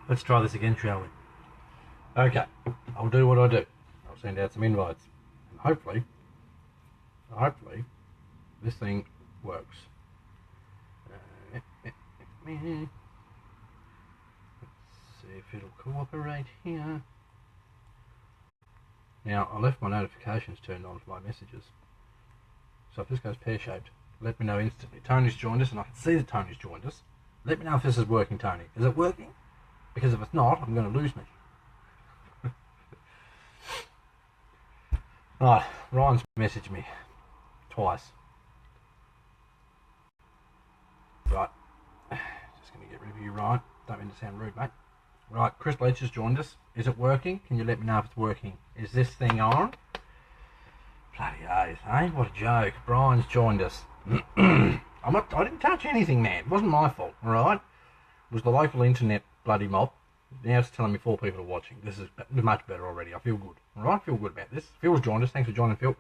Let's try this again, shall we? Okay, I'll do what I do. I'll send out some invites. And hopefully, this thing works. Let's see if it'll cooperate here. Now, I left my notifications turned on for my messages. So if this goes pear-shaped, let me know instantly. Tony's joined us, and I can see that Tony's joined us. Let me know if this is working, Tony. Is it working? Because if it's not, I'm going to lose me. Right, Ryan's messaged me twice. Right, just going to get rid of you, Ryan. Don't mean to sound rude, mate. Right, Chris Leach has joined us. Is it working? Can you let me know if it's working? Is this thing on? Bloody oath, eh? What a joke. Brian's joined us. I didn't touch anything, man. It wasn't my fault, alright? It was the local internet bloody mob. Now it's telling me 4 people are watching. This is much better already. I feel good. Alright, I feel good about this. Phil's joined us. Thanks for joining, Phil.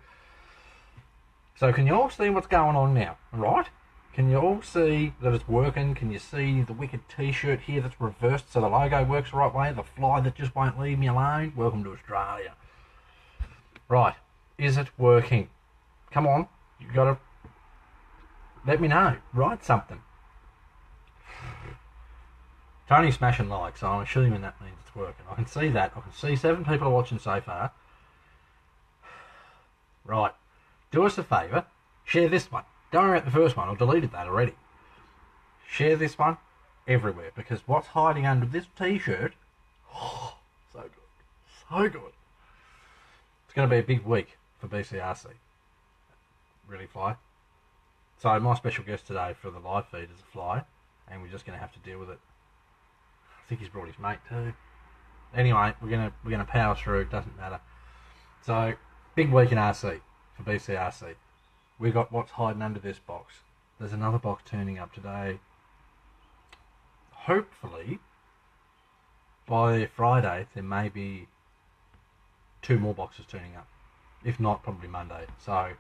So can you all see what's going on now? Alright? Can you all see that it's working? Can you see the wicked t-shirt here that's reversed so the logo works the right way? The fly that just won't leave me alone? Welcome to Australia. Right. Is it working? Come on. You've got to let me know. Write something. Tony's smashing likes, so I'm assuming that means it's working. I can see that. I can see 7 people are watching so far. Right. Do us a favour. Share this one. Don't worry about the first one. I've deleted that already. Share this one everywhere, because what's hiding under this t-shirt, oh, so good. So good. It's going to be a big week for BCRC. Really, Fly? So my special guest today for the live feed is a Fly, and we're just going to have to deal with it. I think he's brought his mate too. Anyway, we're gonna power through. It doesn't matter. So big week in RC for BCRC. We got what's hiding under this box. There's another box turning up today. Hopefully by Friday there may be 2 more boxes turning up. If not, probably Monday. So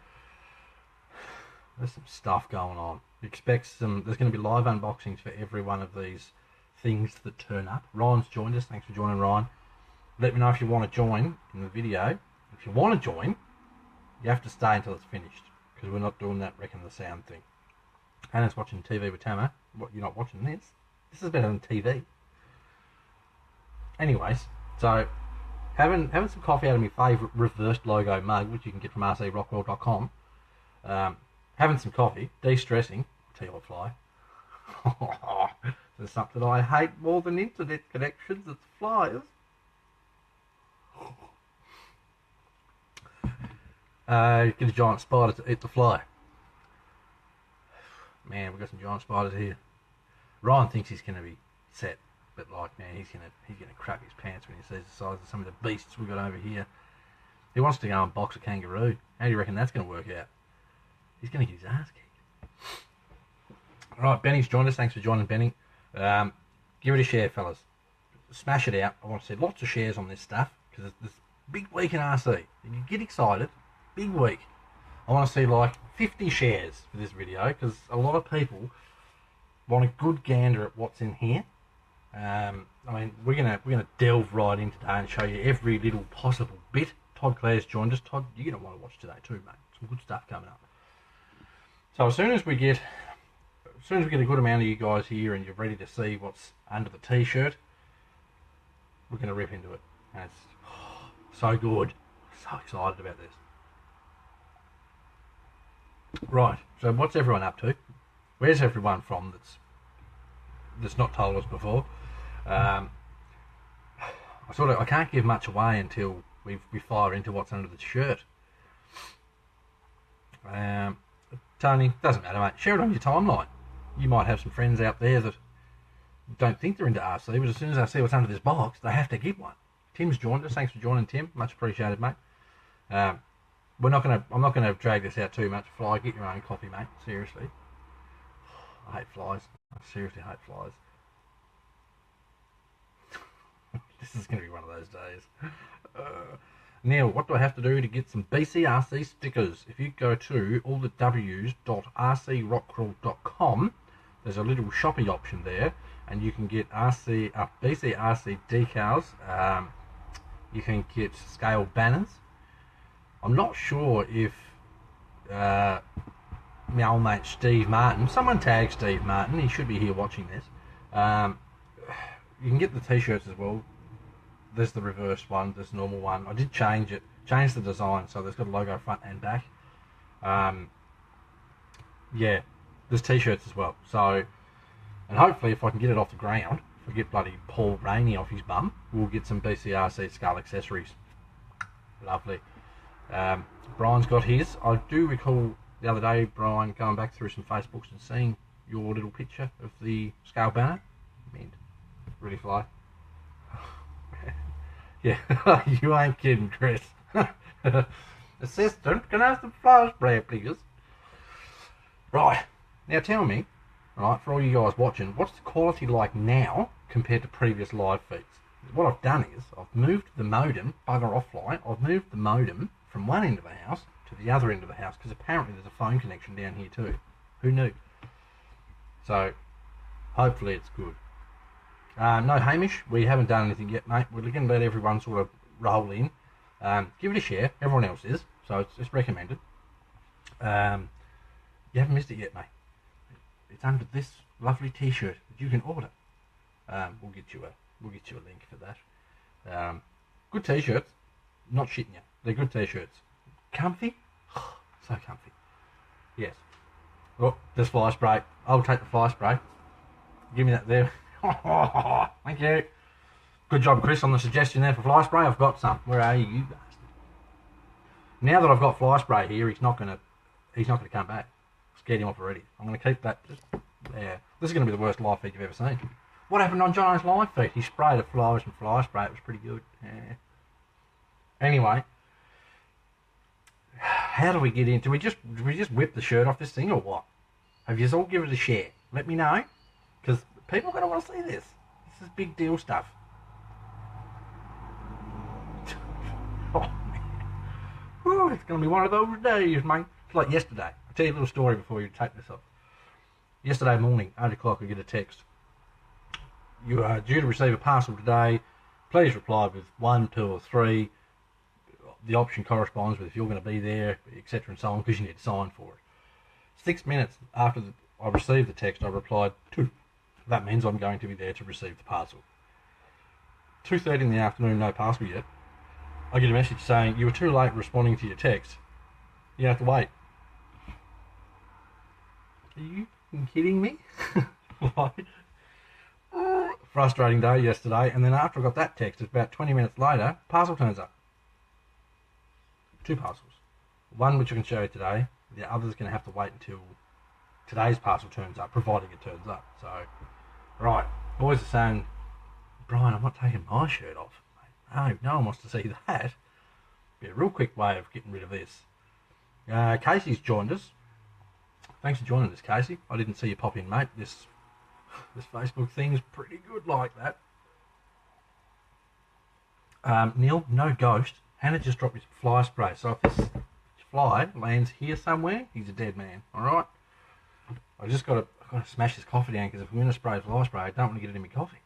there's some stuff going on. Expect some. There's going to be live unboxings for every one of these things that turn up. Ryan's joined us. Thanks for joining, Ryan. Let me know if you want to join in the video. If you want to join, you have to stay until it's finished, because we're not doing that wrecking the sound thing. Hannah's watching TV with Tama. What, you're not watching this? This is better than TV. Anyways, so having some coffee out of my favourite reversed logo mug, which you can get from rcrockworld.com. Having some coffee, de-stressing. I'll tell you what, Fly. There's something I hate more than internet connections. It's flies. Get a giant spider to eat the fly. Man, we've got some giant spiders here. Ryan thinks he's going to be set, but like, man, he's gonna crap his pants when he sees the size of some of the beasts we've got over here. He wants to go and box a kangaroo. How do you reckon that's going to work out? He's going to get his ass kicked. Alright, Benny's joined us. Thanks for joining, Benny. Give it a share, fellas. Smash it out. I want to see lots of shares on this stuff, because it's this big week in RC. You get excited. Big week. I want to see like 50 shares for this video, because a lot of people want a good gander at what's in here. I mean, we're gonna delve right in today and show you every little possible bit. Todd Clare's joined us. Todd, you're gonna want to watch today too, mate. Some good stuff coming up. So as soon as we get a good amount of you guys here and you're ready to see what's under the t-shirt, we're going to rip into it. And it's so good. So excited about this. Right, so what's everyone up to? Where's everyone from that's not told us before? I can't give much away until we fire into what's under the shirt. Tony, doesn't matter, mate. Share it on your timeline. You might have some friends out there that don't think they're into RC, but as soon as they see what's under this box, they have to get one. Tim's joined us. Thanks for joining, Tim. Much appreciated, mate. I'm not gonna drag this out too much. Fly, get your own coffee, mate. Seriously. I hate flies. I seriously hate flies. This is gonna be one of those days. Now, what do I have to do to get some BCRC stickers? If you go to allthews.rcrockcrawl.com, there's a little shopping option there, and you can get BCRC decals. You can get scale banners. I'm not sure if my old mate Steve Martin, someone tag Steve Martin, he should be here watching this. You can get the t-shirts as well. There's the reverse one, there's the normal one. I did change the design, so there's got a logo front and back. Yeah, there's t-shirts as well. So, and hopefully if I can get it off the ground, if I get bloody Paul Rainey off his bum, we'll get some BCRC skull accessories. Lovely. Brian's got his. I do recall the other day, Brian, going back through some Facebooks and seeing your little picture of the scale banner. Mint. Really fly. Yeah, you ain't kidding, Chris. Assistant, can I have some fly spray, please? Right, now tell me, right, for all you guys watching, what's the quality like now compared to previous live feeds? What I've done is, I've moved the modem, bugger offline, I've moved the modem from one end of the house to the other end of the house, because apparently there's a phone connection down here too. Who knew? So, hopefully it's good. No, Hamish, we haven't done anything yet, mate. We're going to let everyone sort of roll in. Give it a share. Everyone else is, so it's recommended. You haven't missed it yet, mate. It's under this lovely T-shirt that you can order. We'll get you a link for that. Good T-shirts, not shitting you. They're good T-shirts. Comfy, so comfy. Yes. Oh, there's fly spray. I'll take the fly spray. Give me that there. Thank you. Good job, Chris, on the suggestion there for fly spray. I've got some. Where are you bastard? Now that I've got fly spray here, he's not gonna come back. Scared him off already. I'm gonna keep that just there. This is gonna be the worst live feed you've ever seen. What happened on Jono's live feed? He sprayed a fly with some fly spray. It was pretty good. Yeah. Anyway, how do we get in? Do we just whip the shirt off this thing or what? Have you all given it a share? Let me know, because people are going to want to see this. This is big deal stuff. Oh, man. Whew, it's going to be one of those days, mate. It's like yesterday. I'll tell you a little story before you take this off. Yesterday morning, 8 o'clock, I get a text. You are due to receive a parcel today. Please reply with 1, 2 or 3. The option corresponds with if you're going to be there, etc. and so on, because you need to sign for it. 6 minutes after I received the text, I replied, 2. That means I'm going to be there to receive the parcel. 2:30 in the afternoon, no parcel yet. I get a message saying, you were too late responding to your text. You have to wait. Are you kidding me? Like, frustrating day yesterday, and then after I got that text, it's about 20 minutes later, parcel turns up. 2 parcels. One which I can show you today, the other's going to have to wait until today's parcel turns up, providing it turns up. So, right, boys are saying, Brian, I'm not taking my shirt off. Mate. No one wants to see that. Be a real quick way of getting rid of this. Casey's joined us. Thanks for joining us, Casey. I didn't see you pop in, mate. This Facebook thing's pretty good like that. Neil, no ghost. Hannah just dropped his fly spray. So if this fly lands here somewhere, he's a dead man. All right. I've got to smash this coffee down, because if I'm going to spray fly spray, I don't want to get it in my coffee.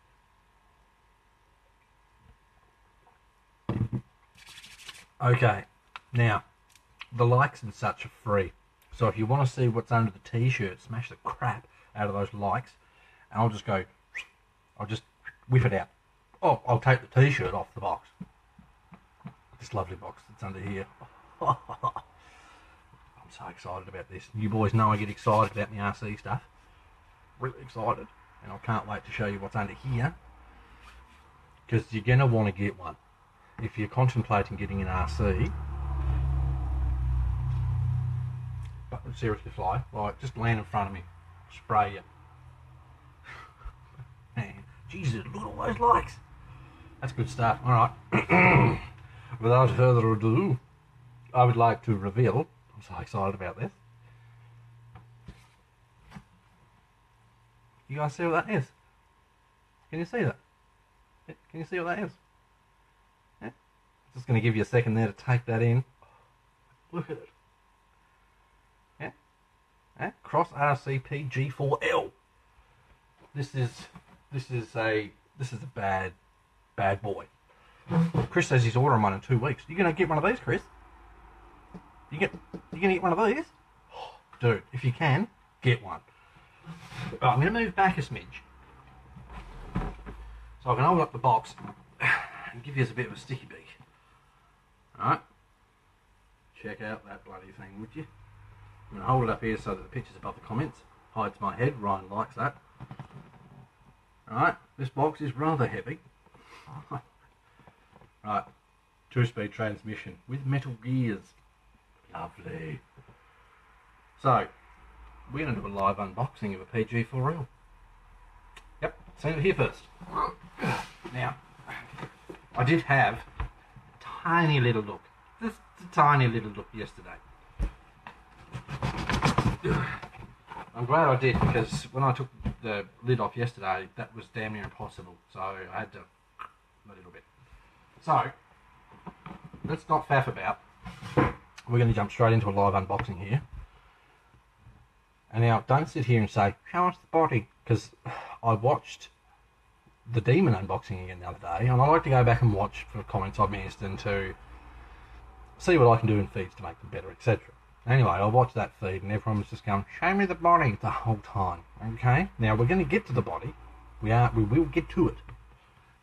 Okay, now the likes and such are free. So if you want to see what's under the T-shirt, smash the crap out of those likes, and I'll just whip it out. Oh, I'll take the T-shirt off the box. This lovely box that's under here. I'm so excited about this. You boys know I get excited about my RC stuff. Really excited. And I can't wait to show you what's under here, because you're going to want to get one. If you're contemplating getting an RC, but seriously fly, like, just land in front of me, spray you. Man, Jesus, look at all those likes. That's good stuff. Alright. Without further ado, I would like to reveal, I'm so excited about this. You guys see what that is? Can you see that? Can you see what that is? Yeah? Just going to give you a second there to take that in. Look at it. Yeah? Cross RCP G4L. This is this is a bad boy. Chris says he's ordering one in 2 weeks. You gonna get one of these, Chris? You gonna get one of these? Dude, if you can, get one. Right, I'm gonna move back a smidge so I can hold up the box and give you a bit of a sticky beak. Alright? Check out that bloody thing, would you? I'm gonna hold it up here so that the picture's above the comments. Hides my head. Ryan likes that. Alright, this box is rather heavy. Right, 2-speed transmission with metal gears. Lovely. So, we're going to do a live unboxing of a PG4L. Yep, seen it here first. Now, I did have a tiny little look. Just a tiny little look yesterday. I'm glad I did, because when I took the lid off yesterday, that was damn near impossible. So I had to a little bit. So let's not faff about. We're going to jump straight into a live unboxing here. And now, don't sit here and say, "Show us the body," because I watched the Demon unboxing again the other day, and I like to go back and watch for comments I've missed and to see what I can do in feeds to make them better, etc. Anyway, I watched that feed and everyone was just going, "Show me the body," the whole time. Okay, now we're going to get to the body. We will get to it.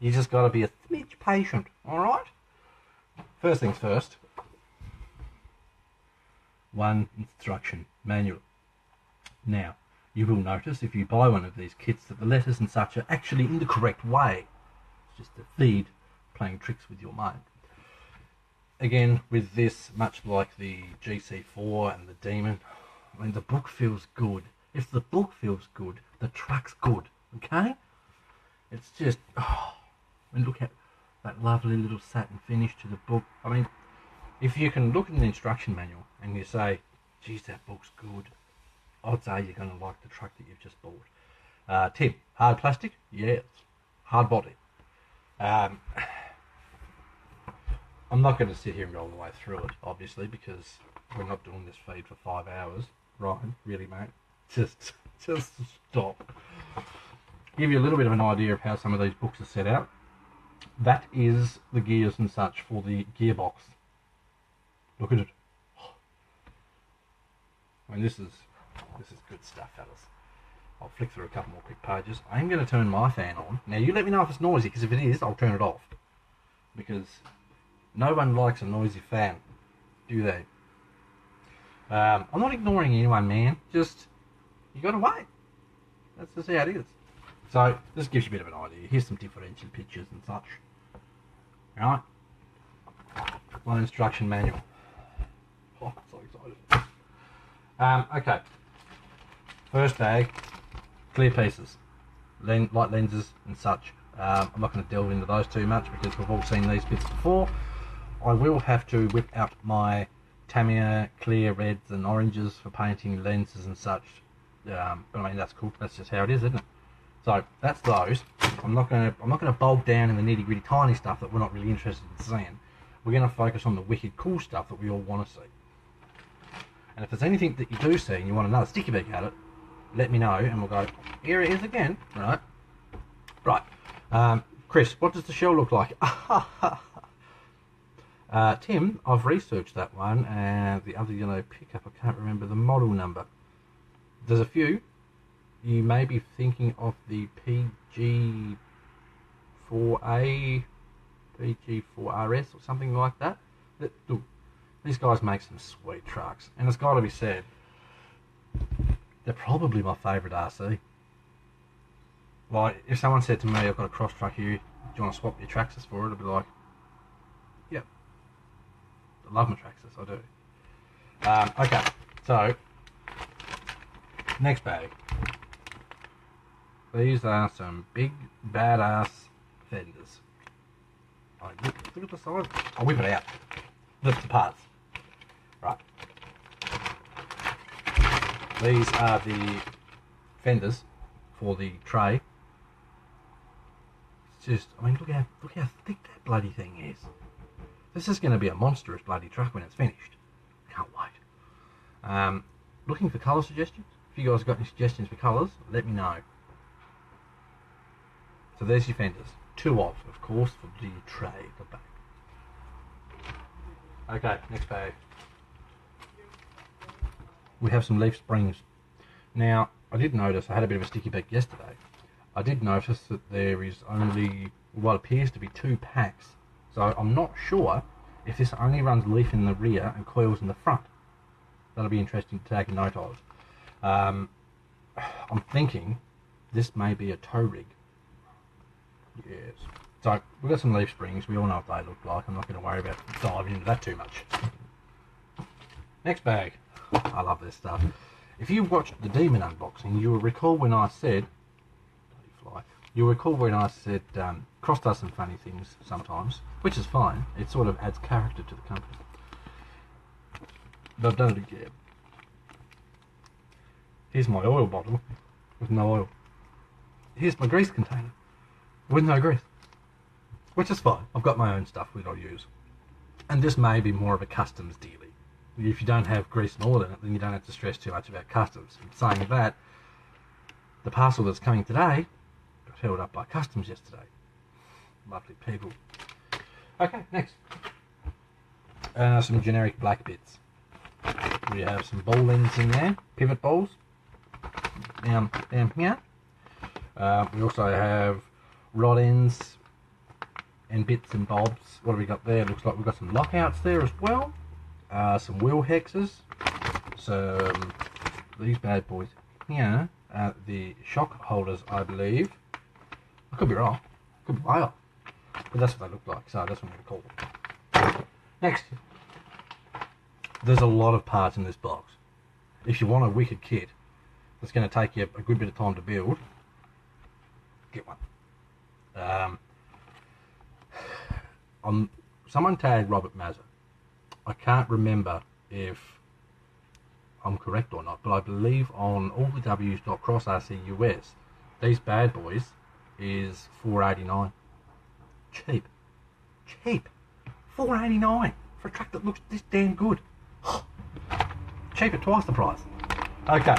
You just got to be a smidge patient, all right? First things first. One instruction manual. Now, you will notice if you buy one of these kits that the letters and such are actually in the correct way. It's just the feed playing tricks with your mind. Again, with this, much like the GC4 and the Demon, I mean, the book feels good. If the book feels good, the truck's good, okay? It's just, oh, and look at that lovely little satin finish to the book. I mean, if you can look in the instruction manual and you say, "Geez, that book's good," odds are you're going to like the truck that you've just bought. Tip, hard plastic? Yes. Hard body. I'm not going to sit here and go all the way through it, obviously, because we're not doing this feed for 5 hours. Ryan, really, mate? Just stop. Give you a little bit of an idea of how some of these books are set out. That is the gears and such for the gearbox. Look at it. I mean, this is good stuff, fellas. I'll flick through a couple more quick pages. I am going to turn my fan on. Now, you let me know if it's noisy, because if it is, I'll turn it off. Because no one likes a noisy fan, do they? I'm not ignoring anyone, man. Just, you got to wait. That's just how it is. So, this gives you a bit of an idea. Here's some differential pictures and such. Alright? One instruction manual. Oh, I'm so excited. Okay. First bag, clear pieces. Light lenses and such. I'm not going to delve into those too much because we've all seen these bits before. I will have to whip out my Tamiya clear reds and oranges for painting lenses and such. But I mean, that's cool. That's just how it is, isn't it? So that's those. I'm not going to bog down in the nitty gritty tiny stuff that we're not really interested in seeing. We're going to focus on the wicked cool stuff that we all want to see. And if there's anything that you do see and you want another sticky beak at it, let me know and we'll go, here it is again. Right. Chris, what does the shell look like? Tim, I've researched that one, and the other yellow pickup, I can't remember the model number. There's a few. You may be thinking of the PG4A, PG4RS or something like that. Look, these guys make some sweet trucks, and it's got to be said, they're probably my favourite RC. Like, if someone said to me, "I've got a cross truck here, do you want to swap your Traxxas for it?" I'd be like, yep. I love my Traxxas, I do. Okay, so, next bag. These are some big, badass fenders. Oh, look at the size. I'll whip it out. Lift the parts. Right. These are the fenders for the tray. It's just, I mean, look how thick that bloody thing is. This is going to be a monstrous bloody truck when it's finished. Can't wait. Looking for colour suggestions? If you guys got any suggestions for colours, let me know. So there's your fenders. 2 of course, for the trade. The bag. Okay, next bag. We have some leaf springs. Now, I did notice, I had a bit of a sticky beak yesterday. I did notice that there is only what appears to be 2 packs. So I'm not sure if this only runs leaf in the rear and coils in the front. That'll be interesting to take a note of. I'm thinking this may be a tow rig. Yes. So we've got some leaf springs. We all know what they look like. I'm not going to worry about diving into that too much. Next bag. I love this stuff. If you watched the Demon unboxing, you'll recall when I said, Cross does some funny things sometimes, which is fine. It sort of adds character to the company. But I've done it again. Here's my oil bottle with no oil. Here's my grease container with no grease, which is fine. I've got my own stuff which I'll use. And this may be more of a customs dealie. If you don't have grease and oil in it, then you don't have to stress too much about customs. And saying that, the parcel that's coming today got held up by customs yesterday. Lovely people. Okay, next. Some generic black bits. We have some ball ends in there, pivot balls. Down here. We also have rod ends and bits and bobs. What have we got there? Looks like we've got some lockouts there as well. Some wheel hexes. Some these bad boys here. The shock holders, I believe. I could be wrong. Could be way off. But that's what they look like, so that's what I'm going to call them. Next. There's a lot of parts in this box. If you want a wicked kit that's going to take you a good bit of time to build, get one. Someone tagged Robert Mazza. I can't remember if I'm correct or not, but I believe on allthews.crossrcus, these bad boys is $4.89. Cheap. $4.89 for a truck that looks this damn good. Cheap at twice the price. Okay,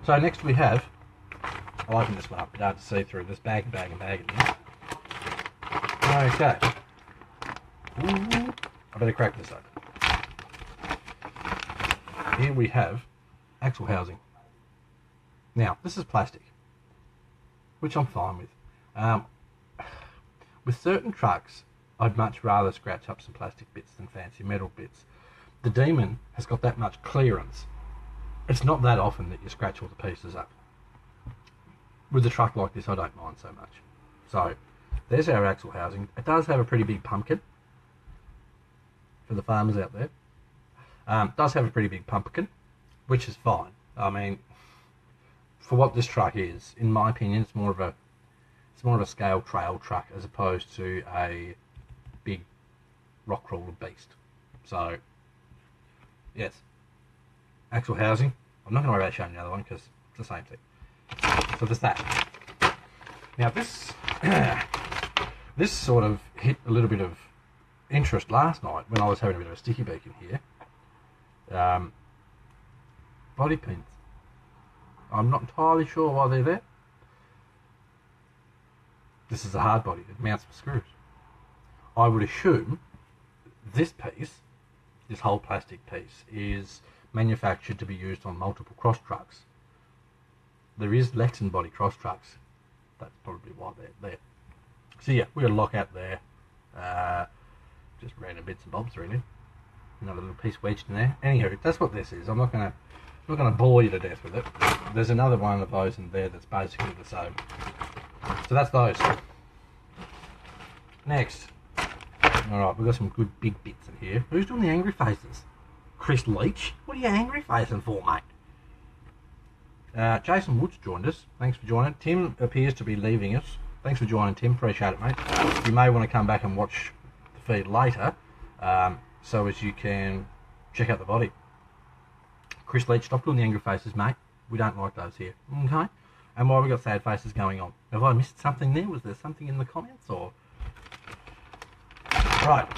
so next we have, I'll open this one up, but hard to see through this bag in here. Okay. Ooh, I better crack this open. Here we have axle housing. Now, this is plastic, which I'm fine with. With certain trucks, I'd much rather scratch up some plastic bits than fancy metal bits. The Demon has got that much clearance. It's not that often that you scratch all the pieces up. With a truck like this, I don't mind so much. So, there's our axle housing. It does have a pretty big pumpkin for the farmers out there. Does have a pretty big pumpkin, which is fine. I mean, for what this truck is, in my opinion, it's more of a scale trail truck as opposed to a big rock crawler beast. So, yes, axle housing. I'm not going to worry about showing the other one because it's the same thing. So there's that. Now this sort of hit a little bit of interest last night when I was having a bit of a sticky beak in here. Body pins. I'm not entirely sure why they're there. This is a hard body. It mounts with screws. I would assume this piece, this whole plastic piece, is manufactured to be used on multiple cross trucks. There is Lexan body cross trucks. That's probably why they're there. So yeah, we got a lockout there. Just random bits and bobs really. Another little piece wedged in there. Anywho, that's what this is. I'm not gonna bore you to death with it. There's another one of those in there that's basically the same. So that's those. Next. Alright, we've got some good big bits in here. Who's doing the angry faces? Chris Leach? What are you angry facing for, mate? Jason Woods joined us. Thanks for joining. Tim appears to be leaving us. Thanks for joining, Tim. Appreciate it, mate. You may want to come back and watch the feed later, so as you can check out the body. Chris Leach, stop doing the angry faces, mate. We don't like those here. Okay? And while we got sad faces going on, have I missed something there? Was there something in the comments, or? Right.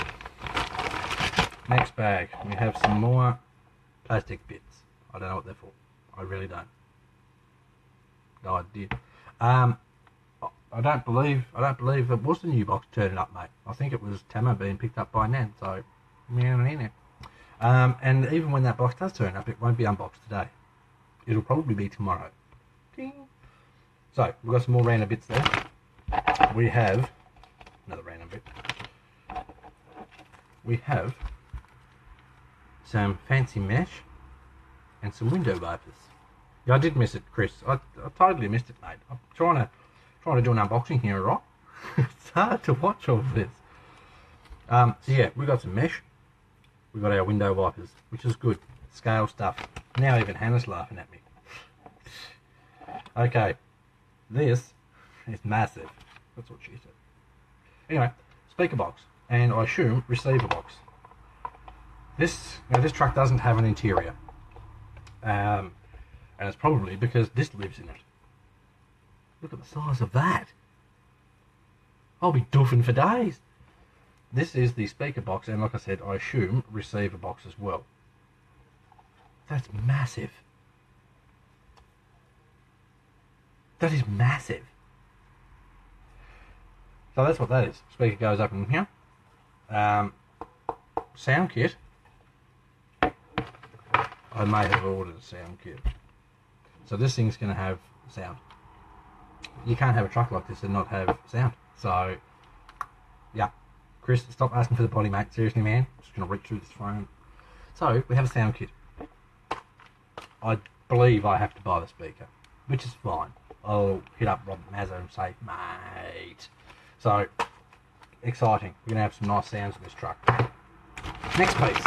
Next bag. We have some more plastic bits. I don't know what they're for. I really don't. No idea. I don't believe it was the new box turning up, mate. I think it was Tamo being picked up by Nan. So, and even when that box does turn up, it won't be unboxed today. It'll probably be tomorrow. Ding. So we've got some more random bits there. We have another random bit. We have some fancy mesh and some window wipers. Yeah, I did miss it, Chris. I totally missed it, mate. I'm trying to do an unboxing here, right? It's hard to watch all of this. So yeah, we got some mesh. We got our window wipers, which is good. Scale stuff. Now even Hannah's laughing at me. Okay, this is massive. That's what she said. Anyway, speaker box, and I assume receiver box. This truck doesn't have an interior, and it's probably because this lives in it. Look at the size of that. I'll be doofing for days. This is the speaker box, and like I said, I assume receiver box as well. That's massive. That is massive. So that's what that is. Speaker goes up in here. Sound kit. I may have ordered a sound kit. So this thing's going to have sound. You can't have a truck like this and not have sound. So, yeah. Chris, stop asking for the potty, mate. Seriously, man. I'm just going to reach through this phone. So, we have a sound kit. I believe I have to buy the speaker, which is fine. I'll hit up Rob Mazza and say, mate. So, exciting. We're going to have some nice sounds in this truck. Next piece.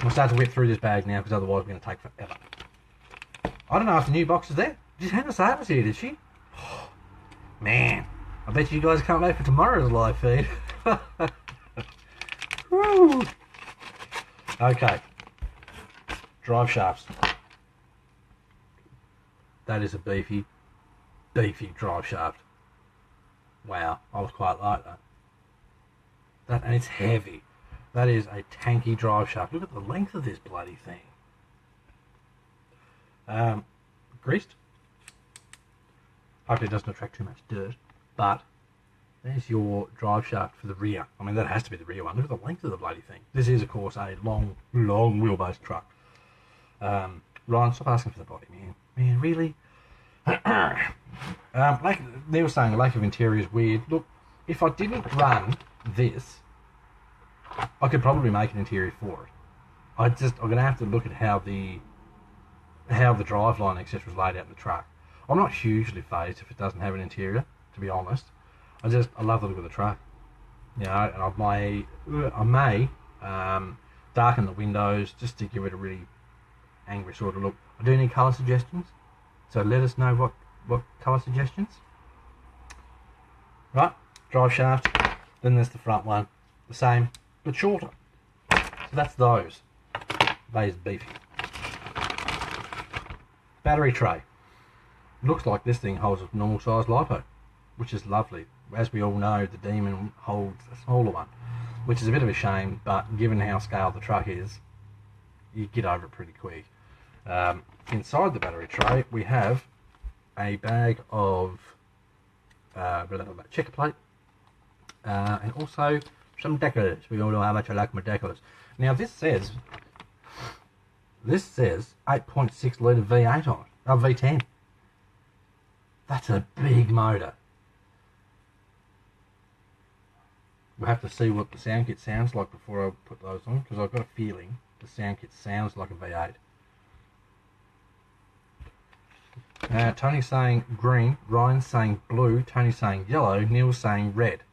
We'll start to whip through this bag now because otherwise we're going to take forever. I don't know if the new box is there. Did Hannah say it was here, did she? Oh, man, I bet you guys can't wait for tomorrow's live feed. Woo. Okay. Drive shafts. That is a beefy drive shaft. Wow, I was quite like that. And it's heavy. That is a tanky drive shaft. Look at the length of this bloody thing. Greased. Hopefully it doesn't attract too much dirt. But there's your drive shaft for the rear. I mean, that has to be the rear one. Look at the length of the bloody thing. This is, of course, a long wheelbase truck. Ryan, stop asking for the body, man. Man, really? Like they were saying, lack of interior is weird. Look, if I didn't run this, I could probably make an interior for it. I'm going to have to look at how the driveline, etc., is laid out in the truck. I'm not hugely phased if it doesn't have an interior, to be honest. I love the look of the truck. You know, and I may darken the windows just to give it a really angry sort of look. I do need colour suggestions, so let us know what colour suggestions. Right, drive shaft. Then there's the front one, the same but shorter. So that's those. They's beefy. Battery tray. Looks like this thing holds a normal size lipo, which is lovely. As we all know, the Demon holds a smaller one, which is a bit of a shame, but given how scaled the truck is, you get over it pretty quick. Inside the battery tray, we have a bag of checker plate, and also some decals. We all know how much I like my decals. Now this says 8.6 litre V8 on it, V10. That's a big motor. We'll have to see what the sound kit sounds like before I put those on, because I've got a feeling the sound kit sounds like a V8. Tony's saying green, Ryan's saying blue, Tony's saying yellow, Neil's saying red.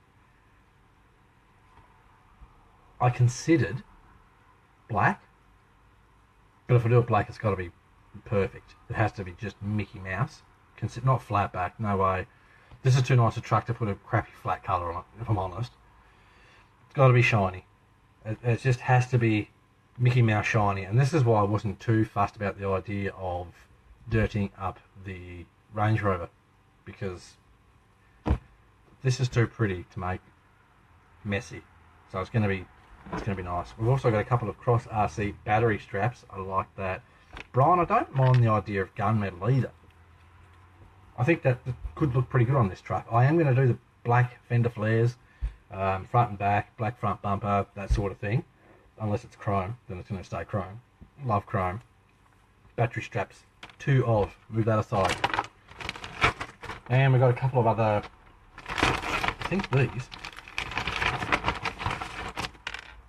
I considered black, but if I do it black, it's got to be perfect. It has to be just Mickey Mouse. Not flat back, no way. This is too nice a truck to put a crappy flat colour on it, if I'm honest. It's got to be shiny. It just has to be Mickey Mouse shiny, and this is why I wasn't too fussed about the idea of dirtying up the Range Rover, because this is too pretty to make messy. So it's going to be nice. We've also got a couple of Cross RC battery straps. I like that. Brian, I don't mind the idea of gunmetal either. I think that could look pretty good on this truck. I am going to do the black fender flares, front and back, black front bumper, that sort of thing. Unless it's chrome, then it's going to stay chrome. Love chrome. Battery straps, 2 of. Move that aside. And we've got a couple of other, I think these,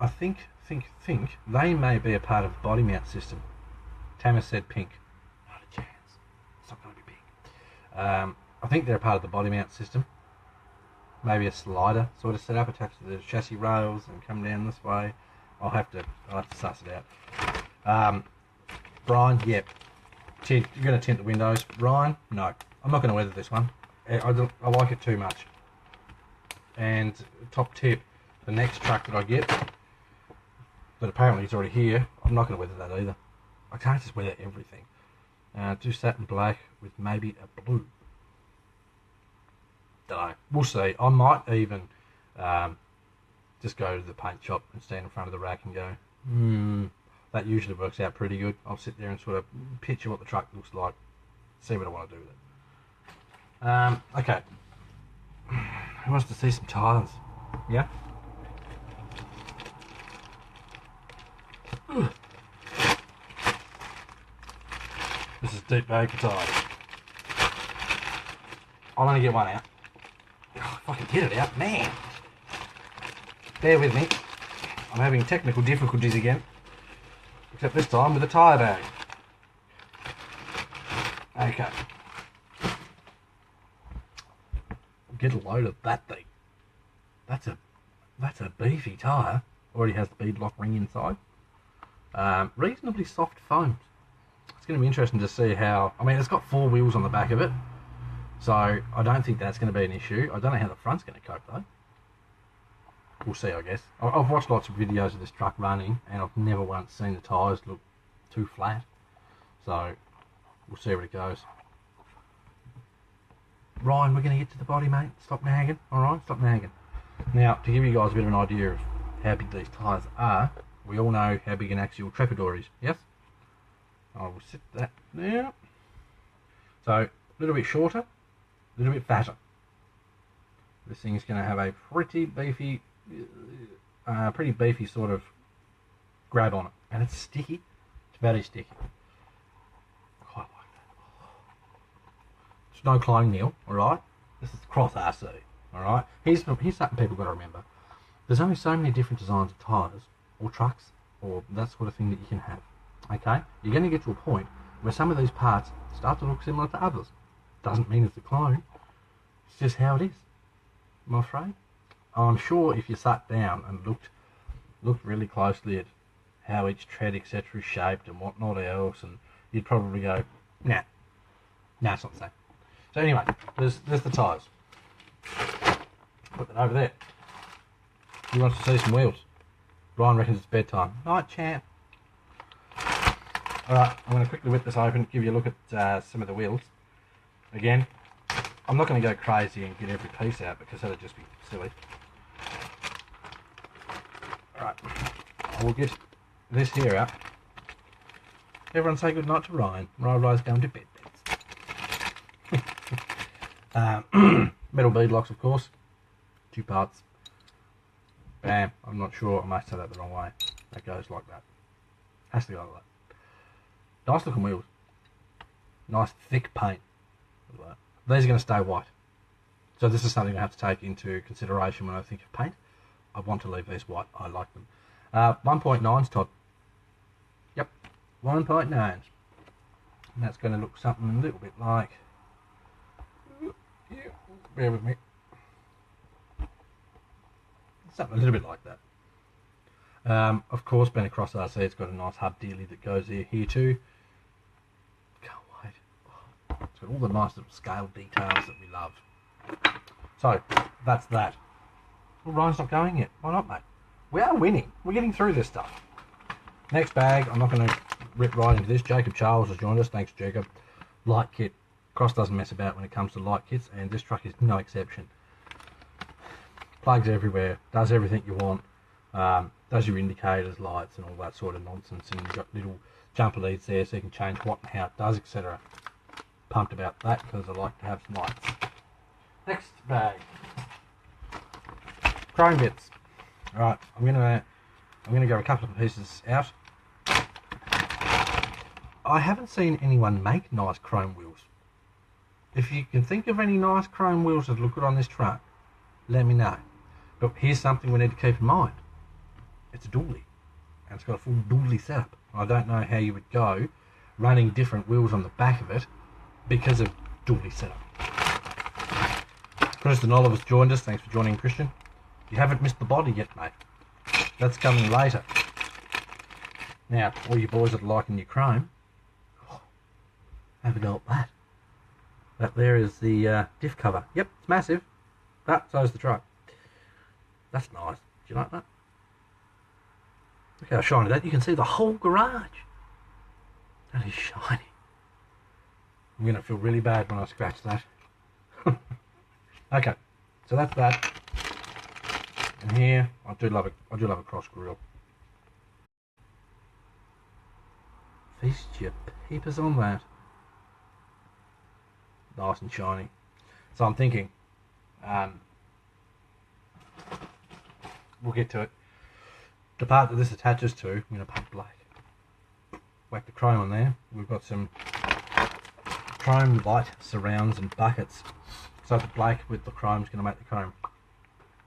I think they may be a part of the body mount system. Tamas said pink. Not a chance. It's not going to be pink. I think they're a part of the body mount system. Maybe a slider sort of setup attached to the chassis rails and come down this way. I'll have to suss it out. Brian, yep. Tint, you're going to tint the windows. Ryan, no. I'm not going to weather this one. I like it too much. And top tip, the next truck that I get, that apparently is already here, I'm not going to weather that either. I can't just weather everything. Do satin black with maybe a blue. Don't know. We'll see. I might even just go to the paint shop and stand in front of the rack and go, that usually works out pretty good. I'll sit there and sort of picture what the truck looks like, see what I want to do with it. Okay. Who wants to see some tyres? Yeah? This is deep bag for tyres. I'll only get one out. Oh, if I can get it out, man. Bear with me. I'm having technical difficulties again. Except this time with a tyre bag. Okay. Get a load of that thing. That's a beefy tyre. Already has the bead lock ring inside. Reasonably soft foams. It's going to be interesting to see how... I mean, it's got 4 wheels on the back of it. So, I don't think that's going to be an issue. I don't know how the front's going to cope, though. We'll see, I guess. I've watched lots of videos of this truck running, and I've never once seen the tyres look too flat. So, we'll see where it goes. Ryan, we're going to get to the body, mate. Stop nagging, alright? Stop nagging. Now, to give you guys a bit of an idea of how big these tyres are, we all know how big an axial trapdoor is, yes? I will sit that now. So, a little bit shorter, a little bit fatter. This thing is going to have a pretty beefy sort of grab on it. And it's sticky. It's very sticky. Quite like that. It's no clone Neil, alright? This is cross RC, alright? Here's something people got to remember. There's only so many different designs of tyres, or trucks, or that sort of thing that you can have. Okay? You're going to get to a point where some of these parts start to look similar to others. Doesn't mean it's a clone. It's just how it is. I'm afraid. I'm sure if you sat down and looked really closely at how each tread, etc., is shaped and whatnot else, and you'd probably go, nah, it's not the same. So anyway, there's the tyres. Put that over there. He wants to see some wheels. Ryan reckons it's bedtime. Night, champ. Alright, I'm going to quickly whip this open, give you a look at some of the wheels. Again, I'm not going to go crazy and get every piece out because that would just be silly. Alright, I will get this here out. Everyone say good night to Ryan. Ryan's going to bed. Metal bead locks, of course. 2 parts. Bam. I'm not sure. I must have that the wrong way. That goes like that. Has to go like that. Nice looking wheels. Nice thick paint. These are going to stay white. So this is something I have to take into consideration when I think of paint. I want to leave these white. I like them. 1.9s, Todd. Yep. 1.9s. And that's going to look something a little bit like... Yeah, bear with me. Something a little bit like that. Of course, being a cross RC, it's got a nice hub dealie that goes here too. Can't wait. It's got all the nice little scale details that we love. So, that's that. Well, Ryan's not going yet. Why not, mate? We are winning. We're getting through this stuff. Next bag, I'm not going to rip right into this. Jacob Charles has joined us. Thanks, Jacob. Light kit. Cross doesn't mess about when it comes to light kits, and this truck is no exception. Plugs everywhere, does everything you want, does your indicators, lights and all that sort of nonsense, and you've got little jumper leads there so you can change what and how it does, etc. pumped about that because I like to have some lights. Next bag, chrome bits. All right, I'm gonna go a couple of pieces out. I haven't seen anyone make nice chrome wheels. If you can think of any nice chrome wheels that look good on this truck, let me know. But here's something we need to keep in mind. It's a dually, and it's got a full dually setup. I don't know how you would go running different wheels on the back of it because of dually setup. Kristen Oliver's joined us. Thanks for joining, Christian. You haven't missed the body yet, mate. That's coming later. Now, all you boys that are liking your chrome, have a go at that. That there is the diff cover. Yep, it's massive. But so's the truck. That's nice. Do you like that? Look how shiny that. You can see the whole garage. That is shiny. I'm going to feel really bad when I scratch that. Okay, so that's that. And here, I do love a cross grille. Feast your peepers on that. Nice and shiny. So I'm thinking, we'll get to it. The part that this attaches to, I'm going to paint black. Whack the chrome on there. We've got some chrome light surrounds and buckets. So the black with the chrome is going to make the chrome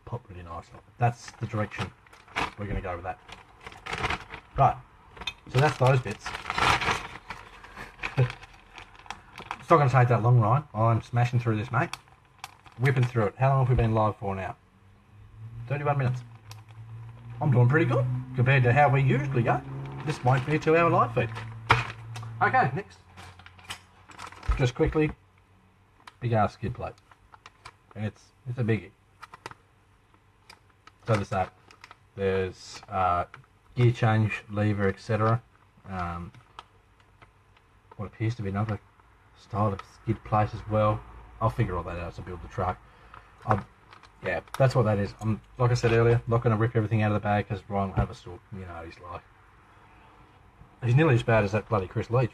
pop really nicely. That's the direction we're going to go with that. Right, so that's those bits. It's not going to take that long, Ryan. I'm smashing through this, mate. Whipping through it. How long have we been live for now? 31 minutes. I'm doing pretty good compared to how we usually go. This might be a 2-hour live feed. Okay, next. Just quickly, big ass skid plate. And it's a biggie. So there's that. There's gear change, lever, etc. What appears to be another style of skid plate as well. I'll figure all that out as I build the truck. Yeah, that's what that is. I'm, like I said earlier, not going to rip everything out of the bag because Ryan will have a stalk. You know what he's like. He's nearly as bad as that bloody Chris Leach.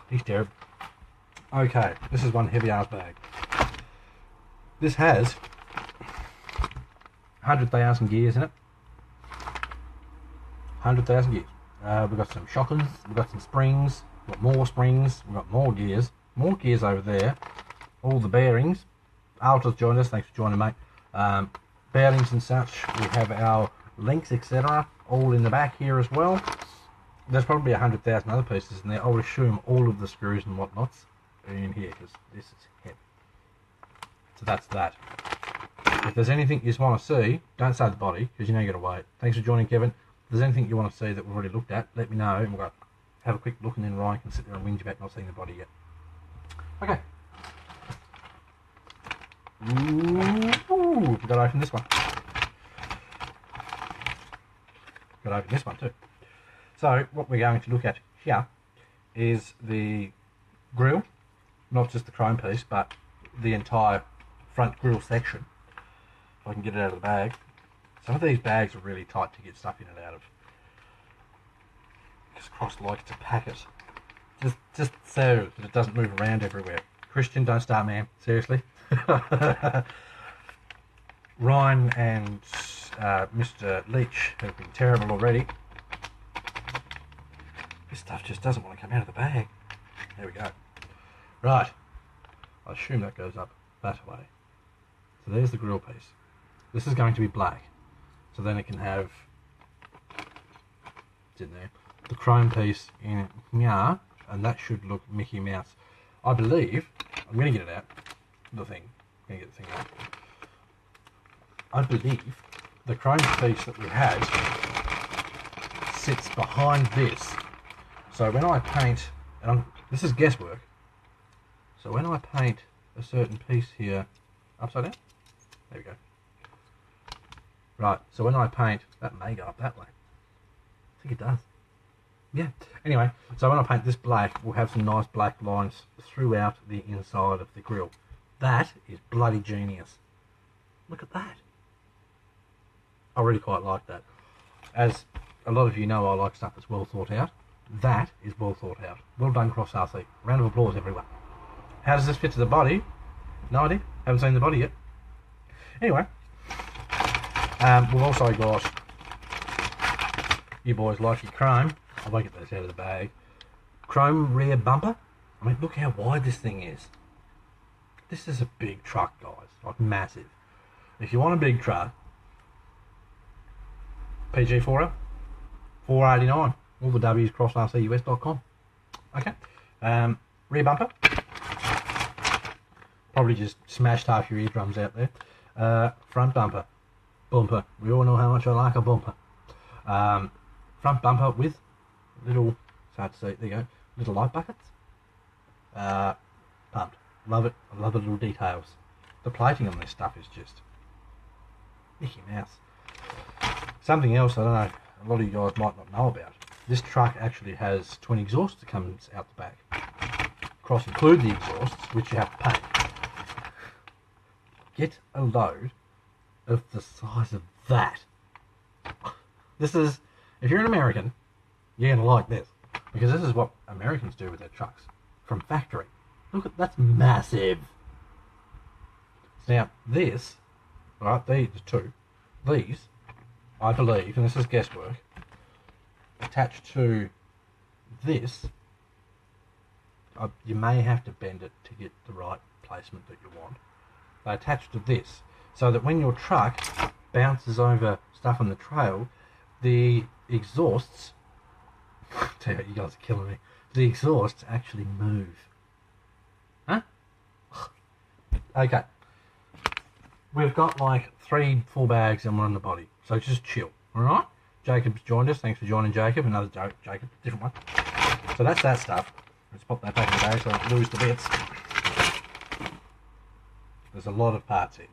He's terrible. Okay, this is one heavy ass bag. This has 100,000 gears in it. 100,000 gears. We've got some shockers, we've got some springs, we've got more springs, we've got more gears over there. All the bearings. Alta's joined us, thanks for joining, mate. Bearings and such. We have our links, etc. all in the back here as well. There's probably 100,000 other pieces in there. I would assume all of the screws and whatnots are in here because this is heavy. So that's that. If there's anything you just want to see, don't say the body because you know you got to wait. Thanks for joining, Kevin. If there's anything you want to see that we've already looked at, let me know and we'll go have a quick look, and then Ryan can sit there and whinge about not seeing the body yet. Okay. Ooh, got to open this one. Got to open this one too. So what we're going to look at here is the grille, not just the chrome piece, but the entire front grille section. If I can get it out of the bag. Some of these bags are really tight to get stuff in and out of. Because Cross likes to pack it. Just so that it doesn't move around everywhere. Christian, don't start, man. Seriously. Ryan and Mr. Leach have been terrible already. This stuff just doesn't want to come out of the bag. There we go. Right. I assume that goes up that way. So there's the grille piece. This is going to be black. So then it can have, it's in there, the chrome piece in here, and that should look Mickey Mouse. I believe, I'm going to get it out, the thing, I'm going to get the thing out. I believe the chrome piece that we had sits behind this. So when I paint, and this is guesswork, so when I paint a certain piece here upside down, there we go. Right, so when I paint, that may go up that way. I think it does. Yeah, anyway, so when I paint this black, we'll have some nice black lines throughout the inside of the grille. That is bloody genius. Look at that. I really quite like that. As a lot of you know, I like stuff that's well thought out. That is well thought out. Well done, Cross RC. Round of applause, everyone. How does this fit to the body? No idea. Haven't seen the body yet. Anyway, we've also got, you boys like your chrome. I won't get those out of the bag. Chrome rear bumper. I mean, look how wide this thing is. This is a big truck, guys. Like, massive. If you want a big truck, PG4L, 489. All the W's crossrcus.com. Okay. Rear bumper. Probably just smashed half your eardrums out there. Front bumper. Bumper. We all know how much I like a bumper. Front bumper with little, it's hard to see, there you go, little light buckets. Pumped. Love it. I love the little details. The plating on this stuff is just Mickey Mouse. Something else I don't know, a lot of you guys might not know about. This truck actually has twin exhausts that comes out the back. Cross include the exhausts, which you have to pay. Get a load of the size of that. This is, if you're an American, you're going to like this. Because this is what Americans do with their trucks. From factory. Look at, that's massive. Now, this, right, these two, these, I believe, and this is guesswork, attached to this, you may have to bend it to get the right placement that you want. They attach to this, so that when your truck bounces over stuff on the trail, the exhausts, tell you what, you guys are killing me, the exhausts actually move. Huh? Okay. We've got like 3 full bags and we're on the body, so just chill, alright? Jacob's joined us, thanks for joining Jacob, another Jacob, different one. So that's that stuff. Let's pop that back in the bag so I don't lose the bits. There's a lot of parts here.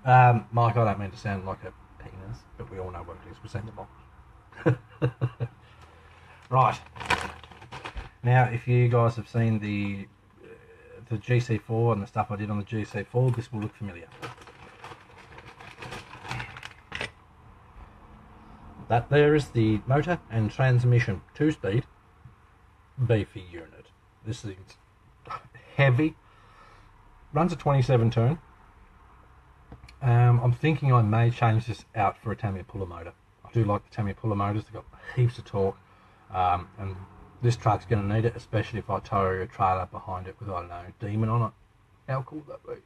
Mike, I don't mean to sound like a penis, but we all know what it is. We've seen the box. Right. Now, if you guys have seen the GC4 and the stuff I did on the GC4, this will look familiar. That there is the motor and transmission 2-speed beefy unit. This is heavy. Runs a 27 turn. I'm thinking I may change this out for a Tamiya puller motor. I do like the Tamiya puller motors. They've got heaps of torque, and this truck's going to need it, especially if I tow a trailer behind it with, I don't know, Demon on it. How cool would that be?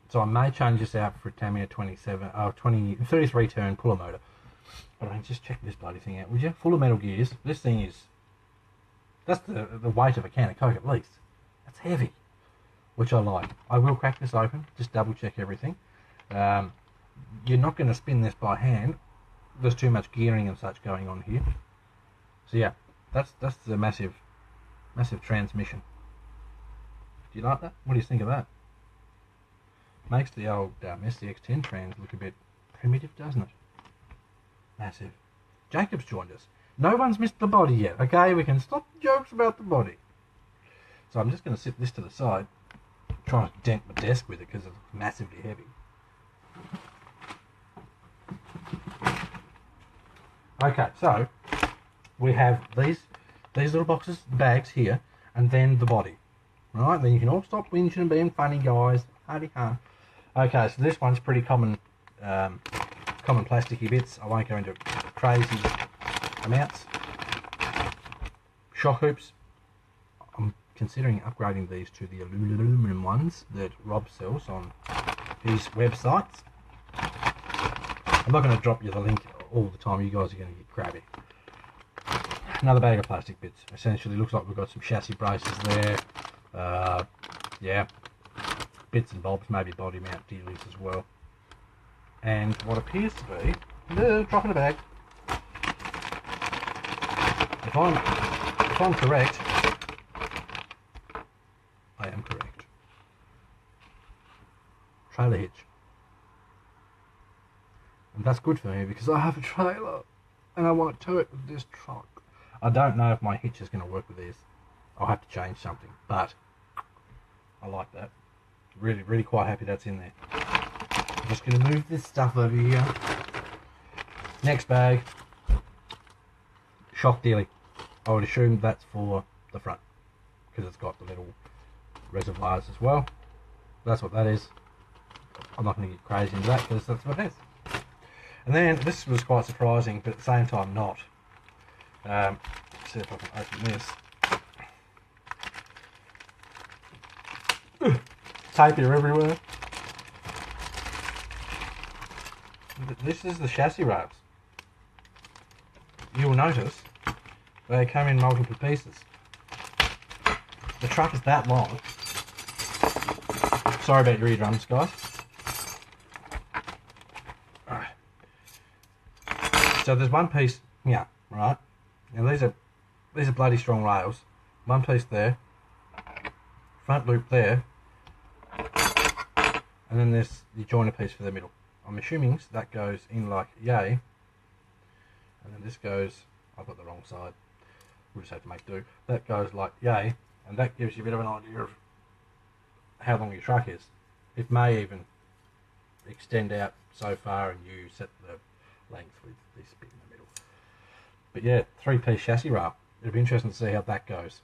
So I may change this out for a Tamiya 33 turn puller motor. But I mean, just check this bloody thing out, would you? Full of metal gears. This thing is, that's the weight of a can of Coke at least. That's heavy, which I like. I will crack this open, just double check everything. You're not going to spin this by hand. There's too much gearing and such going on here. So yeah, that's the massive transmission. Do you like that? What do you think of that? Makes the old SDX10 trans look a bit primitive, doesn't it? Massive. Jacob's joined us. No one's missed the body yet. Okay, we can stop the jokes about the body. So I'm just going to sit this to the side, trying to dent my desk with it because it's massively heavy. Okay, so we have these little boxes, bags here, and then the body. Right, then you can all stop whinging and being funny, guys. Howdy ha. Okay, so this one's pretty common, common plasticky bits. I won't go into crazy amounts. Shock hoops. I'm considering upgrading these to the aluminum ones that Rob sells on his websites. I'm not going to drop you the link all the time. You guys are going to get crabby. Another bag of plastic bits. Essentially, looks like we've got some chassis braces there. Yeah, bits and bobs, maybe body mount dealies as well. And what appears to be drop in a bag. If I'm correct, I am correct. Trailer hitch. And that's good for me because I have a trailer and I want to tow it with this truck. I don't know if my hitch is going to work with this. I'll have to change something, but I like that. Really, really quite happy that's in there. I'm just going to move this stuff over here. Next bag. Shock dealie. I would assume that's for the front. because it's got the little reservoirs as well. That's what that is. I'm not going to get crazy into that because that's what it is. And then this was quite surprising, but at the same time not. Let's see if I can open this. Tape here everywhere. This is the chassis rails. You will notice they come in multiple pieces. The truck is that long. Sorry about your eardrums, guys. Right. So there's one piece here, right? Now these are bloody strong rails. One piece there, front loop there, and then there's the joiner piece for the middle. I'm assuming that goes in like yay, and then this goes, I've got the wrong side, we'll just have to make do. That goes like yay, and that gives you a bit of an idea of how long your truck is. It may even extend out so far and you set the length with this bit in the middle. But yeah, 3-piece chassis rail. It'll be interesting to see how that goes.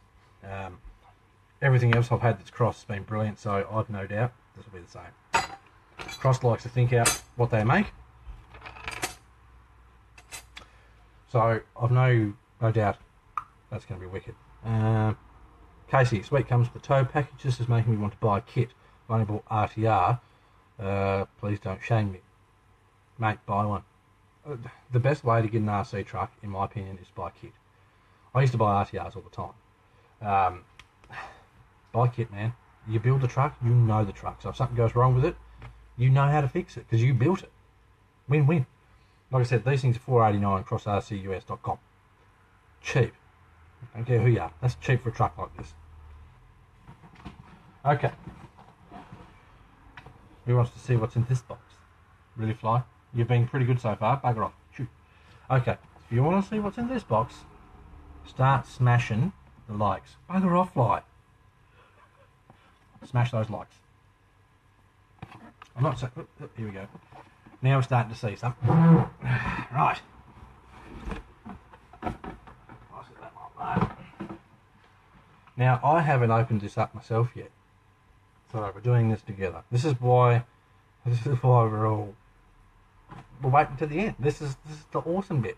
Everything else I've had that's crossed has been brilliant, so I've no doubt this will be the same. Cross likes to think out what they make, so I've no doubt that's going to be wicked. Casey, sweet comes with the tow package. This is making me want to buy a kit. I've only bought RTR. Please don't shame me, mate. Buy one. The best way to get an RC truck, in my opinion, is to buy a kit. I used to buy RTRs all the time. Buy a kit, man. You build the truck, you know the truck. So if something goes wrong with it, you know how to fix it because you built it. Win-win. Like I said, these things are $4.89 across rcus.com. Cheap. I don't care who you are. That's cheap for a truck like this. Okay. Who wants to see what's in this box? Really, Fly? You've been pretty good so far. Bugger off. Shoot. Okay. If you want to see what's in this box, start smashing the likes. Bugger off, Fly. Smash those likes. I'm not so... here we go. Now we're starting to see something. Right. Now, I haven't opened this up myself yet. So we're doing this together. This is why we're waiting to the end. This is the awesome bit.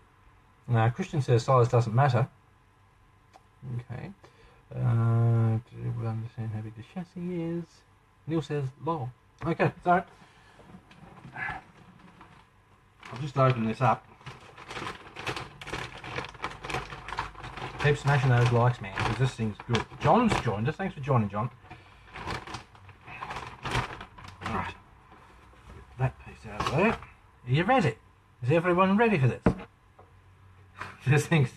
Now, Christian says size doesn't matter. Okay. Do we understand how big the chassis is? Neil says lol. Okay, so I'll just open this up. Keep smashing those likes, man, because this thing's good. John's joined us. Thanks for joining, John. Alright. Get that piece out of there. Are you ready? Is everyone ready for this? This thing's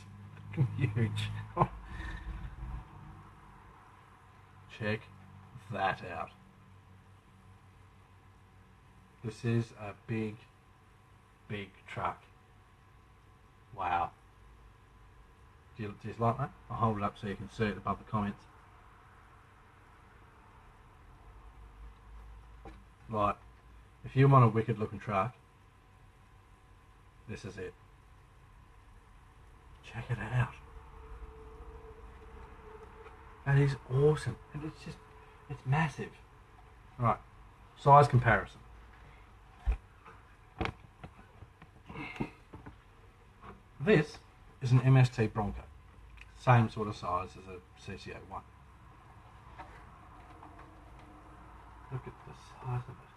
huge. Check that out. This is a big, big truck. Wow. Do you like that? I'll hold it up so you can see it above the comments. Right. If you want a wicked looking truck, this is it. Check it out. That is awesome. And it's massive. Right. Size comparison. This is an MST Bronco. Same sort of size as a CC01. Look at the size of it.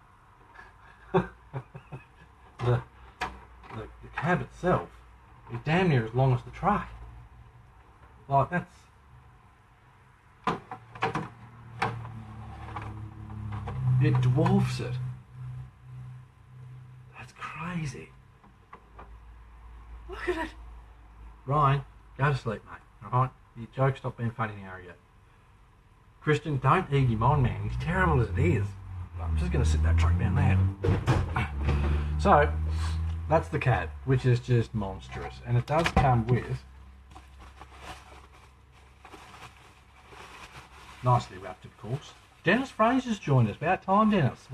the cab itself is damn near as long as the truck. Like, that's... it dwarfs it. That's crazy. Look at it. Ryan, go to sleep, mate. Alright? Your joke stop being funny now yet. Christian, don't egg him on, man. He's terrible as it is. I'm just going to sit that truck down there. So, that's the cab, which is just monstrous. And it does come with... nicely wrapped, of course. Dennis Fraser's joined us. About time, Dennis.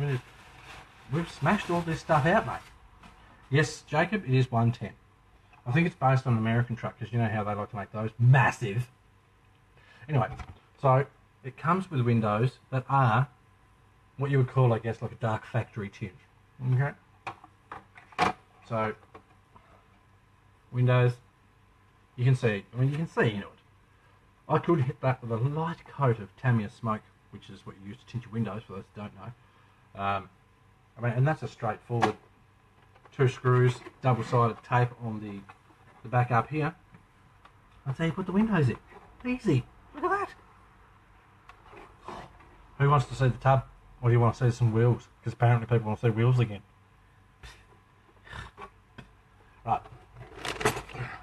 We've smashed all this stuff out, mate. Yes, Jacob, it is 110. I think it's based on an American truck, because you know how they like to make those massive. Anyway, so it comes with windows that are what you would call, I guess, like a dark factory tinge. Okay. So windows, you can see. I mean, you can see into it. I could hit that with a light coat of Tamiya smoke, which is what you use to tint your windows, for those who don't know. I mean, and that's a straightforward 2 screws, double-sided tape on the back up here. That's how you put the windows in. Easy. Look at that. Who wants to see the tub? Or do you want to see some wheels? Because apparently people want to see wheels again. Right.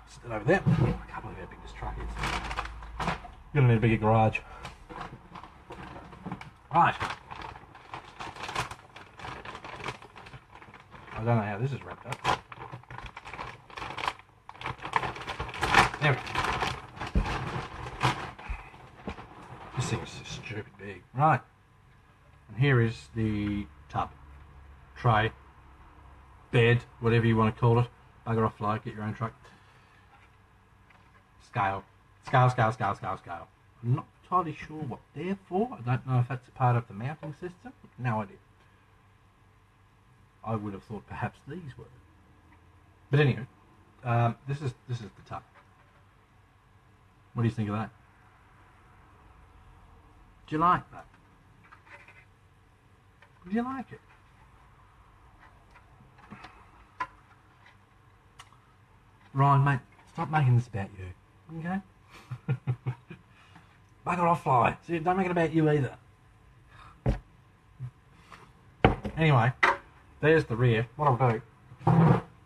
Sit over there. I can't believe how big this truck is. You're going to need a bigger garage. Right. I don't know how this is wrapped up. There we go. This thing is so stupid big. Right. And here is the tub, tray, bed, whatever you want to call it. Bugger off fly, get your own truck. Scale. Scale, scale, scale, scale, scale. I'm not entirely sure what they're for. I don't know if that's a part of the mounting system. No idea. I would have thought perhaps these were. But anyway, this is the tub. What do you think of that? Do you like that? Do you like it? Ryan, mate, stop making this about you. Okay? Bugger off, fly. See, don't make it about you either. Anyway, there's the rear. What I'll do,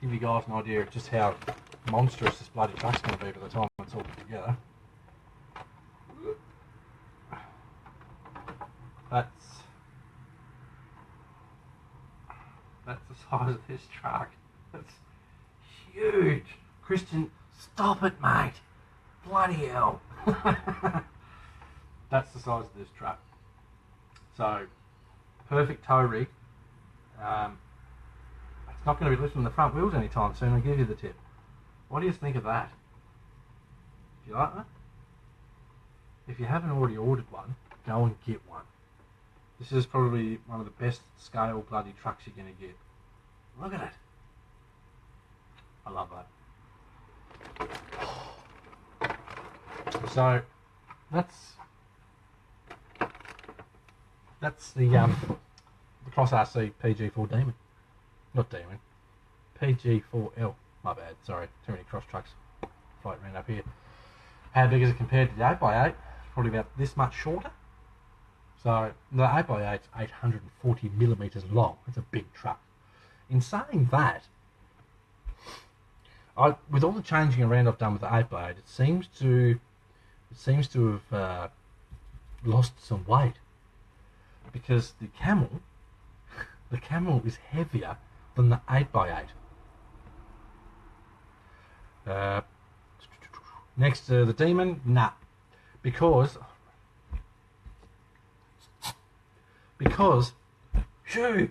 give you guys an idea of just how monstrous this bloody truck's going to be by the time it's all put together. That's the size of this truck. That's huge. Christian, stop it, mate. Bloody hell. That's the size of this truck. So, perfect tow rig. It's not going to be lifting the front wheels anytime soon, I'll give you the tip. What do you think of that? Do you like that? If you haven't already ordered one, go and get one. This is probably one of the best scale bloody trucks you're going to get. Look at it. I love that. So, that's the Cross RC PG4 Demon. Not Demon. PG4L. My bad, sorry. Too many cross trucks floating around up here. How big is it compared to the 8x8? It's probably about this much shorter. So the 8x8 is 840 millimeters long. It's a big truck. In saying that, with all the changing around I've done with the 8x8, it seems to have lost some weight, because the Camel is heavier than the 8x8. Next to the Demon, nah, because shoo,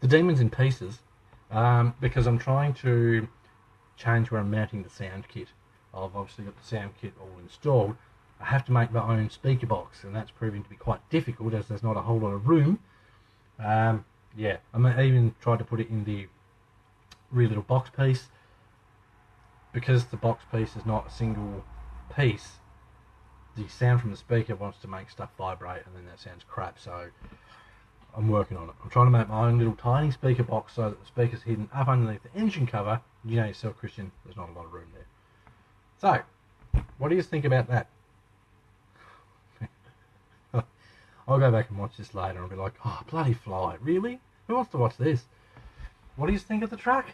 the Demon's in pieces, because I'm trying to change where I'm mounting the sound kit. I've obviously got the sound kit all installed. I have to make my own speaker box, and that's proving to be quite difficult as there's not a whole lot of room. Yeah, I even tried to put it in the real little box piece. Because the box piece is not a single piece, the sound from the speaker wants to make stuff vibrate, and then that sounds crap. So I'm working on it. I'm trying to make my own little tiny speaker box so that the speaker's hidden up underneath the engine cover. You know yourself, Christian, there's not a lot of room there. So, what do you think about that? I'll go back and watch this later and be like, oh, bloody fly, really? Who wants to watch this? What do you think of the truck?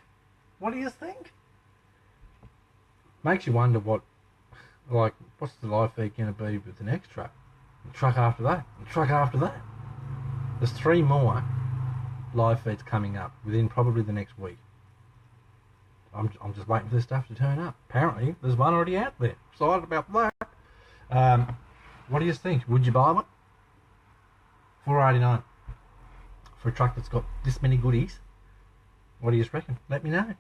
What do you think? Makes you wonder what's the live feed going to be with the next truck? The truck after that? The truck after that? There's 3 more live feeds coming up within probably the next week. I'm just waiting for this stuff to turn up. Apparently, there's one already out there. Excited about that. What do you think? Would you buy one? $4.89 for a truck that's got this many goodies. What do you reckon? Let me know.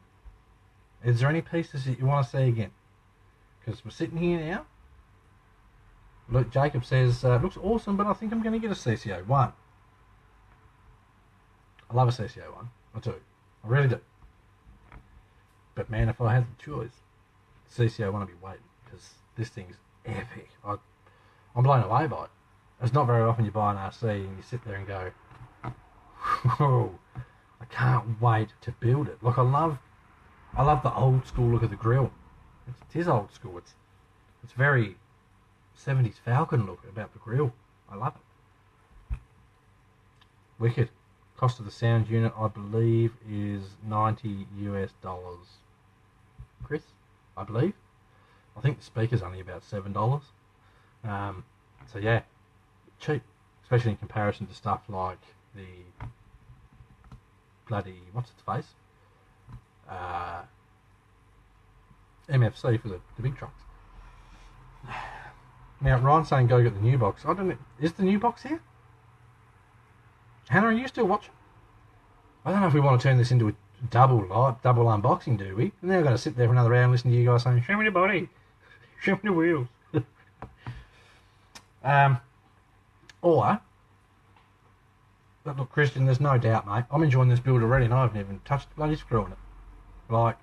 Is there any pieces that you want to see again? Because we're sitting here now. Luke Jacob says, looks awesome, but I think I'm going to get a CCO 1. I love a CCO 1. I do. I really do. But man, if I had the choice, CCO 1 would be waiting, because this thing's epic. I'm blown away by it. It's not very often you buy an RC and you sit there and go, whoa, I can't wait to build it. Like, I love the old school look of the grille. It is old school. It's very 70s Falcon look about the grille. I love it. Wicked. Cost of the sound unit, I believe, is $90 US. Chris, I believe. I think the speaker's only about $7. So yeah, cheap, especially in comparison to stuff like the bloody, what's its face? MFC for the big trucks. Now, Ryan's saying go get the new box. I don't know, is the new box here? Hannah, are you still watching? I don't know if we want to turn this into a double unboxing, do we? And then I've got to sit there for another hour and listen to you guys saying, show me the body, show me the wheels. Or, but look, Christian, there's no doubt, mate, I'm enjoying this build already and I haven't even touched the bloody screw on it. Like,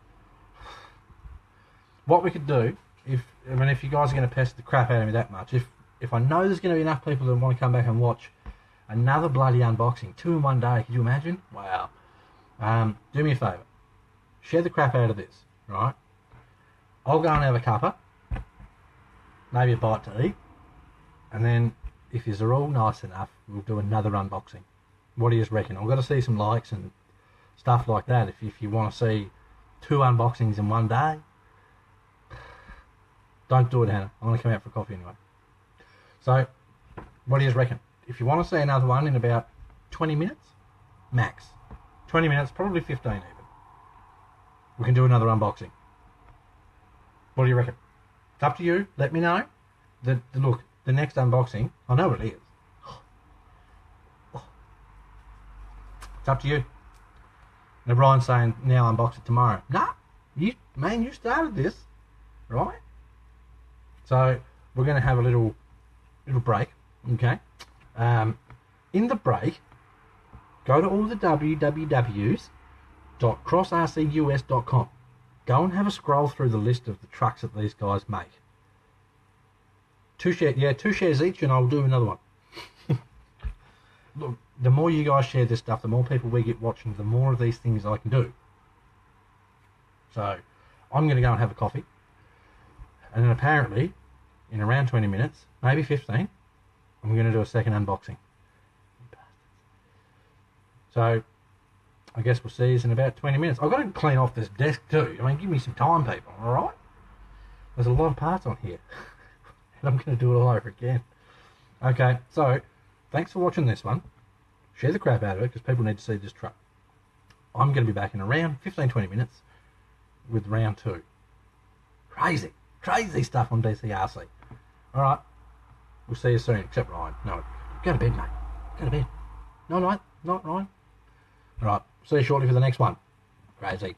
what we could do, if you guys are going to pester the crap out of me that much, if I know there's going to be enough people that want to come back and watch another bloody unboxing, 2 in one day, could you imagine? Wow. Do me a favour, share the crap out of this, right? I'll go and have a cuppa, maybe a bite to eat, and then if yous are all nice enough, we'll do another unboxing. What do you reckon? I've got to see some likes and stuff like that. If you want to see 2 unboxings in one day, don't do it, Hannah. I'm going to come out for coffee anyway. So, what do you reckon? If you want to see another one in about 20 minutes, max. 20 minutes, probably 15 even. We can do another unboxing. What do you reckon? It's up to you. Let me know. Look, the next unboxing, I know what it is. It's up to you. Now Brian's saying now unbox it tomorrow. Nah, you started this, right? So we're going to have a little break, okay? In the break, go to all the www.crossrcus.com. Go and have a scroll through the list of the trucks that these guys make. 2 shares each, and I'll do another one. Look, the more you guys share this stuff, the more people we get watching, the more of these things I can do. So I'm going to go and have a coffee, and then apparently in around 20 minutes, maybe 15, I'm going to do a second unboxing. So I guess we'll see you in about 20 minutes. I've got to clean off this desk too. I mean, give me some time, people, alright? There's a lot of parts on here. And I'm going to do it all over again. Okay, so thanks for watching this one. Share the crap out of it because people need to see this truck. I'm going to be back in around 15-20 minutes with round 2. Crazy stuff on BCRC. Alright, we'll see you soon, except Ryan. No, go to bed, mate. Go to bed. No, not Ryan. Alright, see you shortly for the next one. Crazy.